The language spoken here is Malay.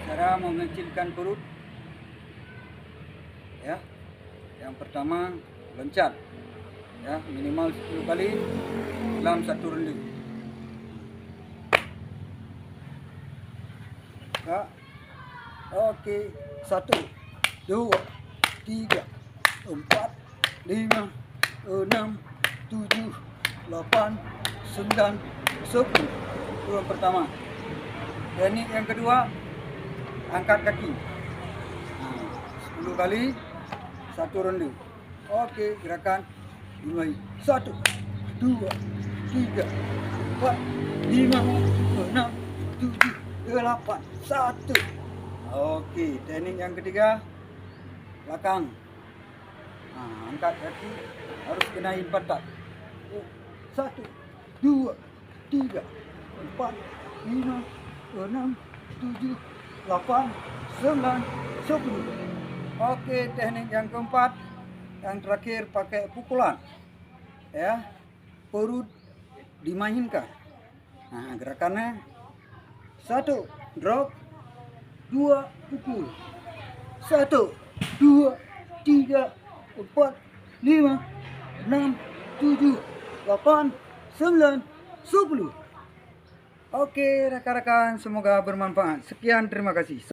Cara mengecilkan perut, ya. Yang pertama, loncat, ya, minimal 10 kali dalam satu ronde. Ya. Oke, 1, 2, 3, 4, 5, 6, 7, 8, 9, 10. Itu yang pertama. Teknik yang kedua, angkat kaki. 10 kali satu ronde. Oke, gerakan dimulai. 1, 2, 3, 4, 5, 6, 7, 8, 1. Oke, teknik yang ketiga, belakang. Angkat kaki harus kenai pantat. 1, 2, 3, 4, 5, 6, 7, 8, 9, 10. Oke, teknik yang keempat, yang terakhir pakai pukulan, ya, perut dimainkan. Gerakannya 1, drop, 2, pukul. 1, 2, 3, 4, 5, 6, 7, 8, 9, 10. Oke rekan-rekan, semoga bermanfaat. Sekian, terima kasih.